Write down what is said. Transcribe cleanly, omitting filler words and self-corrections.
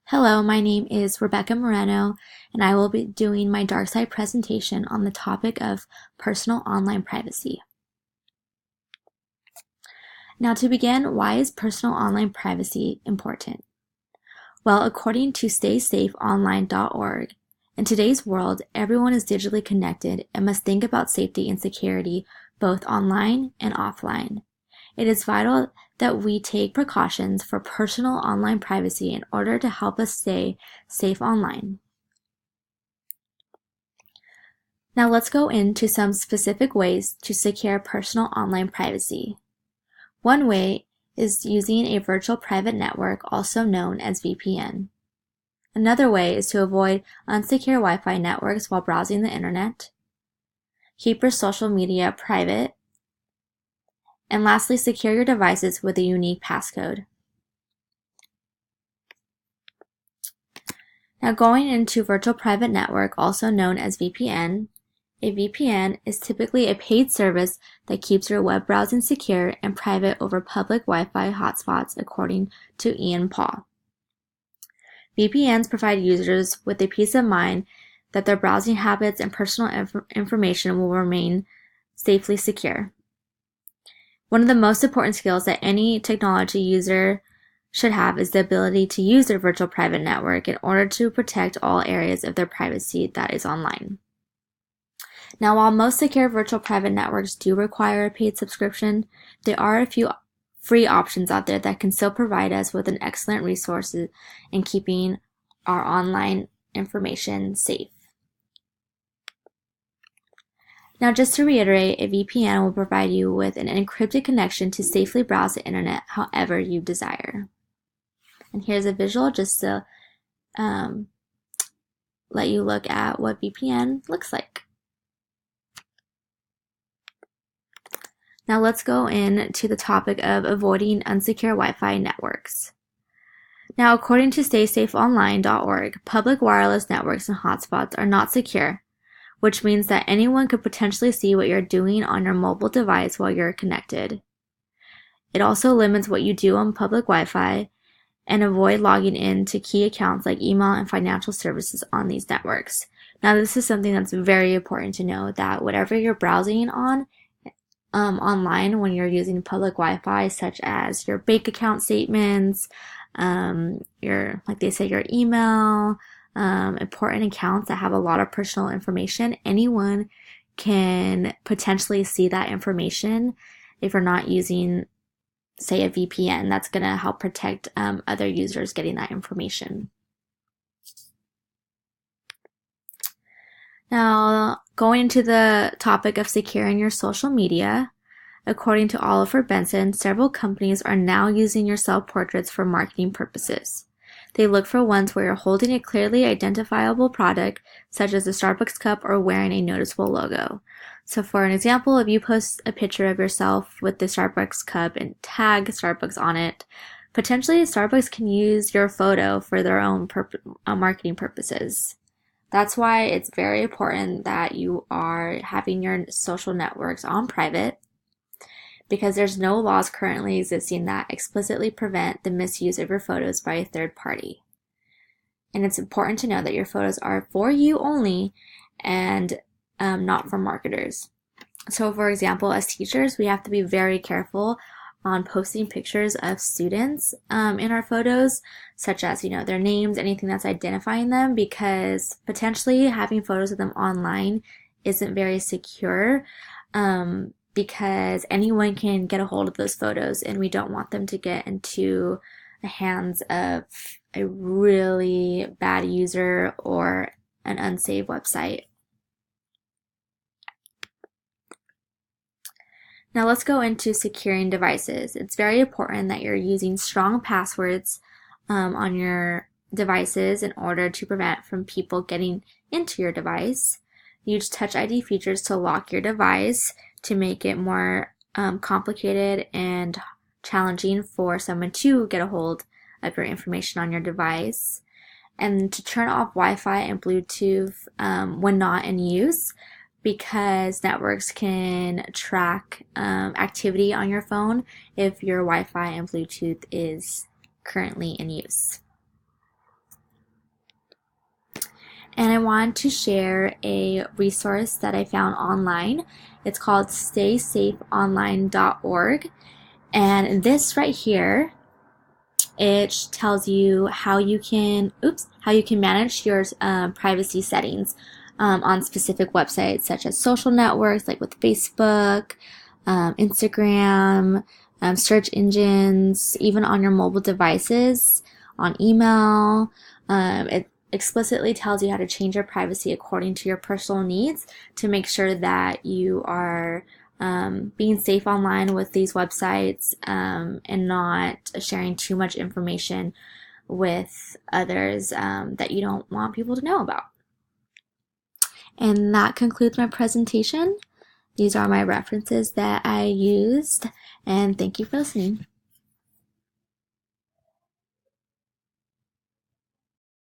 Hello, my name is Rebecca Moreno, and I will be doing my dark side presentation on the topic of personal online privacy. Now, to begin, why is personal online privacy important? Well, according to StaySafeOnline.org, in today's world, everyone is digitally connected and must think about safety and security both online and offline. It is vital that we take precautions for personal online privacy in order to help us stay safe online. Now let's go into some specific ways to secure personal online privacy. One way is using a virtual private network, also known as VPN. Another way is to avoid unsecure Wi-Fi networks while browsing the internet. Keep your social media private. And lastly, secure your devices with a unique passcode. Now going into virtual private network, also known as VPN, a VPN is typically a paid service that keeps your web browsing secure and private over public Wi-Fi hotspots, according to Ian Paul. VPNs provide users with a peace of mind that their browsing habits and personal information will remain safely secure. One of the most important skills that any technology user should have is the ability to use their virtual private network in order to protect all areas of their privacy that is online. Now, while most secure virtual private networks do require a paid subscription, there are a few free options out there that can still provide us with an excellent resource in keeping our online information safe. Now, just to reiterate, a VPN will provide you with an encrypted connection to safely browse the internet however you desire. And here's a visual just to let you look at what VPN looks like. Now let's go into the topic of avoiding unsecure Wi-Fi networks. Now, according to StaySafeOnline.org, public wireless networks and hotspots are not secure, which means that anyone could potentially see what you're doing on your mobile device while you're connected. It also limits what you do on public Wi-Fi and avoid logging in to key accounts like email and financial services on these networks. Now, this is something that's very important to know, that whatever you're browsing on online when you're using public Wi-Fi, such as your bank account statements, like they say, your email, important accounts that have a lot of personal information, anyone can potentially see that information if you're not using, say, a VPN. That's going to help protect other users getting that information. Now, going into the topic of securing your social media, according to Oliver Benson, several companies are now using your self-portraits for marketing purposes. They look for ones where you're holding a clearly identifiable product, such as a Starbucks cup or wearing a noticeable logo. So for an example, if you post a picture of yourself with the Starbucks cup and tag Starbucks on it, potentially Starbucks can use your photo for their own marketing purposes. That's why it's very important that you are having your social networks on private, because there's no laws currently existing that explicitly prevent the misuse of your photos by a third party. And it's important to know that your photos are for you only and not for marketers. So for example, as teachers, we have to be very careful on posting pictures of students in our photos, such as, their names, anything that's identifying them, because potentially having photos of them online isn't very secure, because anyone can get a hold of those photos, and we don't want them to get into the hands of a really bad user or an unsafe website. Now let's go into securing devices. It's very important that you're using strong passwords on your devices in order to prevent from people getting into your device. Use Touch ID features to lock your device to make it more complicated and challenging for someone to get a hold of your information on your device. And to turn off Wi-Fi and Bluetooth when not in use, because networks can track activity on your phone if your Wi-Fi and Bluetooth is currently in use. And I want to share a resource that I found online. It's called staysafeonline.org. And this right here, it tells you how you can manage your privacy settings on specific websites such as social networks like with Facebook, Instagram, search engines, even on your mobile devices, on email. It explicitly tells you how to change your privacy according to your personal needs to make sure that you are being safe online with these websites and not sharing too much information with others that you don't want people to know about. And that concludes my presentation. These are my references that I used, and thank you for listening.